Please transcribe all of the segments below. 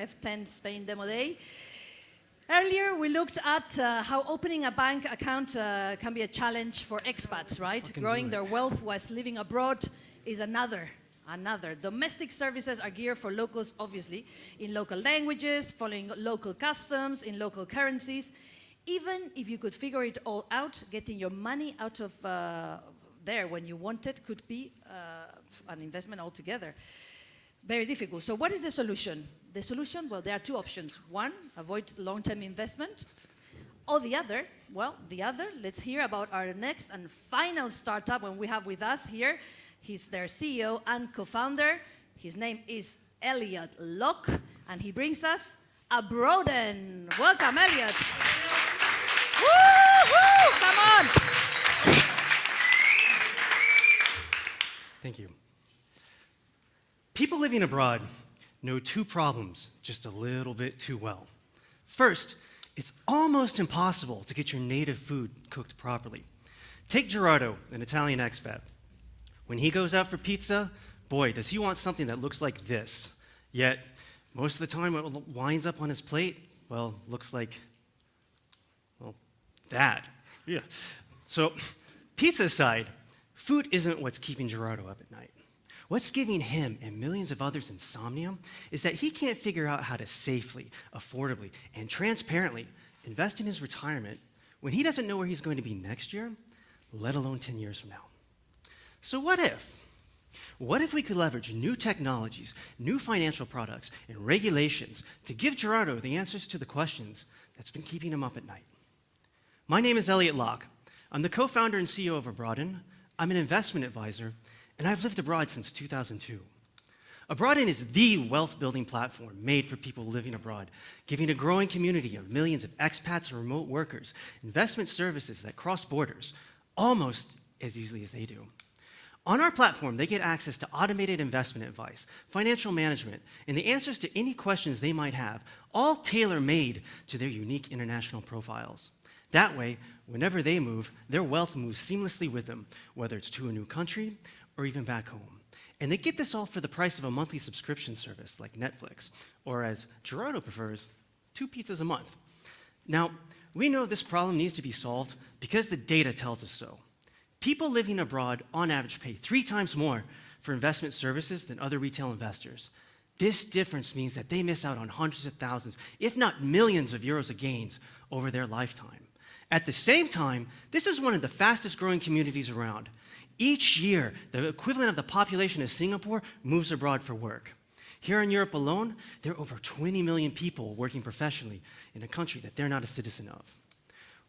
F10 Spain Demo Day. Earlier, we looked at how opening a bank account can be a challenge for expats, right? Growing their wealth whilst living abroad is another. Domestic services are geared for locals, obviously, in local languages, following local customs, in local currencies. Even if you could figure it all out, getting your money out of there when you want it could be an investment altogether. Very difficult. So what is the solution? The solution, well, there are two options. One, avoid long-term investment. Or the other, let's hear about our next and final startup when we have with us here. He's their CEO and co-founder. His name is Elliot Locke, and he brings us Abroaden. Welcome, Elliot. Woo-hoo! Come on. Thank you. People living abroad know two problems just a little bit too well. First, it's almost impossible to get your native food cooked properly. Take Gerardo, an Italian expat. When he goes out for pizza, boy, does he want something that looks like this. Yet, most of the time what winds up on his plate, well, looks like, well, that. Yeah. So, pizza aside, food isn't what's keeping Gerardo up at night. What's giving him and millions of others insomnia is that he can't figure out how to safely, affordably, and transparently invest in his retirement when he doesn't know where he's going to be next year, let alone 10 years from now. So what if? What if we could leverage new technologies, new financial products, and regulations to give Gerardo the answers to the questions that's been keeping him up at night? My name is Elliot Locke. I'm the co-founder and CEO of Abroaden. I'm an investment advisor, and I've lived abroad since 2002. Abroaden is the wealth-building platform made for people living abroad, giving a growing community of millions of expats and remote workers investment services that cross borders almost as easily as they do. On our platform, they get access to automated investment advice, financial management, and the answers to any questions they might have, all tailor-made to their unique international profiles. That way, whenever they move, their wealth moves seamlessly with them, whether it's to a new country or even back home. And they get this all for the price of a monthly subscription service like Netflix, or as Gerardo prefers, 2 pizzas a month. Now, we know this problem needs to be solved because the data tells us so. People living abroad, on average, pay 3 times more for investment services than other retail investors. This difference means that they miss out on hundreds of thousands, if not millions of euros of gains over their lifetime. At the same time, this is one of the fastest growing communities around. Each year, the equivalent of the population of Singapore moves abroad for work. Here in Europe alone, there are over 20 million people working professionally in a country that they're not a citizen of.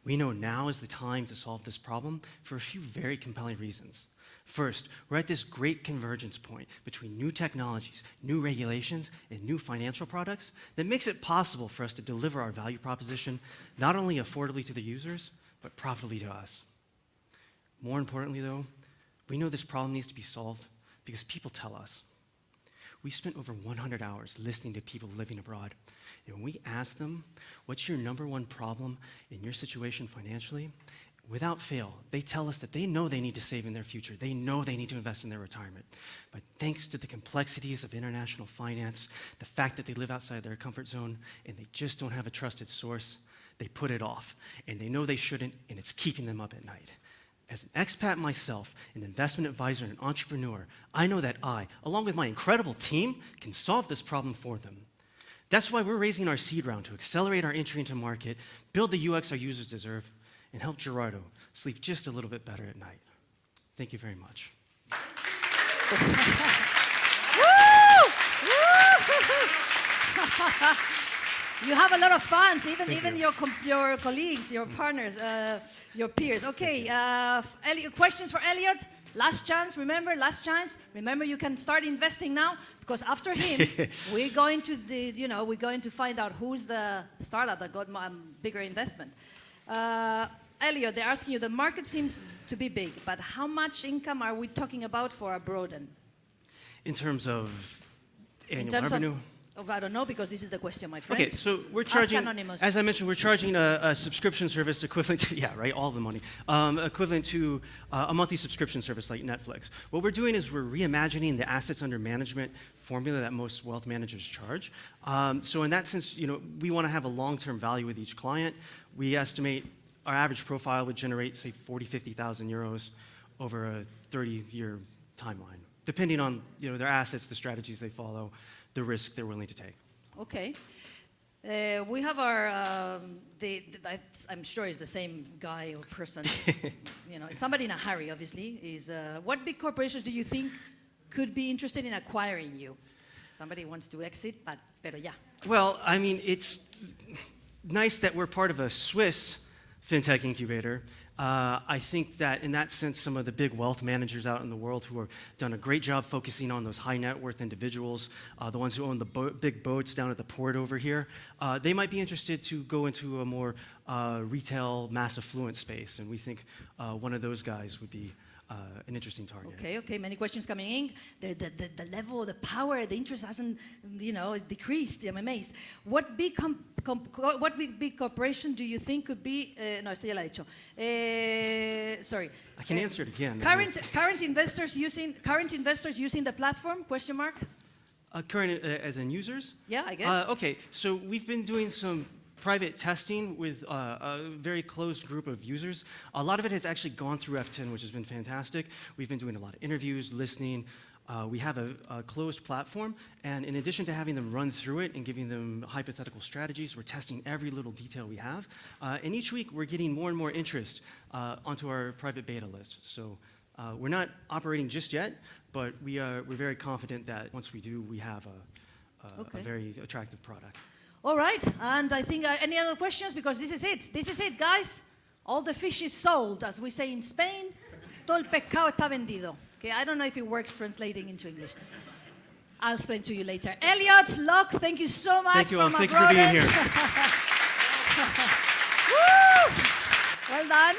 We know now is the time to solve this problem for a few very compelling reasons. First, we're at this great convergence point between new technologies, new regulations, and new financial products that makes it possible for us to deliver our value proposition not only affordably to the users, but profitably to us. More importantly, though, we know this problem needs to be solved because people tell us. We spent over 100 hours listening to people living abroad, and when we ask them, what's your number one problem in your situation financially? Without fail, they tell us that they know they need to save in their future. They know they need to invest in their retirement. But thanks to the complexities of international finance, the fact that they live outside their comfort zone, and they just don't have a trusted source, they put it off. And they know they shouldn't, and it's keeping them up at night. As an expat myself, an investment advisor and an entrepreneur, I know that I, along with my incredible team, can solve this problem for them. That's why we're raising our seed round to accelerate our entry into market, build the UX our users deserve, and help Gerardo sleep just a little bit better at night. Thank you very much. You have a lot of fans, even your colleagues, your partners, your peers. Okay, Elliot, questions for Elliot? Last chance, remember, last chance. Remember, you can start investing now because after him, we're going to find out who's the startup that got bigger investment. Elliot, they're asking you, the market seems to be big, but how much income are we talking about for Abroaden? In terms of annual revenue? Oh, I don't know, because this is the question, my friend. Okay, so we're Ask charging, Anonymous. as I mentioned, we're charging a subscription service equivalent to, yeah, right, all the money, equivalent to a monthly subscription service like Netflix. What we're doing is we're reimagining the assets under management formula that most wealth managers charge. So in that sense, we want to have a long-term value with each client. We estimate our average profile would generate, say, 40, 50,000 euros over a 30-year timeline, depending on their assets, the strategies they follow, the risk they're willing to take. Okay. We have our, I'm sure it's the same guy or person, somebody in a hurry, obviously, is, what big corporations do you think could be interested in acquiring you? Somebody wants to exit, pero yeah. Well, I mean, it's nice that we're part of a Swiss fintech incubator. I think that in that sense, some of the big wealth managers out in the world who have done a great job focusing on those high net worth individuals, the ones who own the big boats down at the port over here, they might be interested to go into a more retail, mass affluent space. And we think one of those guys would be an interesting target. Okay. Many questions coming in. The level, the power, the interest hasn't, decreased. I'm amazed. What big corporation do you think could be? No, esto ya lo he dicho. Sorry. I can answer it again. Current investors using the platform? Question mark. Current as in users? Yeah, I guess. Okay, so we've been doing some private testing with a very closed group of users. A lot of it has actually gone through F10, which has been fantastic. We've been doing a lot of interviews, listening. We have a closed platform, and in addition to having them run through it and giving them hypothetical strategies, we're testing every little detail we have. And each week, we're getting more and more interest onto our private beta list. So we're not operating just yet, but we're very confident that once we do, we have a very attractive product. All right, and I think any other questions? Because this is it, guys. All the fish is sold, as we say in Spain. Todo el pescado está vendido. Okay, I don't know if it works translating into English. I'll explain to you later. Elliot, Locke, thank you so much. Thank you all. From Thank you for being Abroaden. here. Woo! Well done.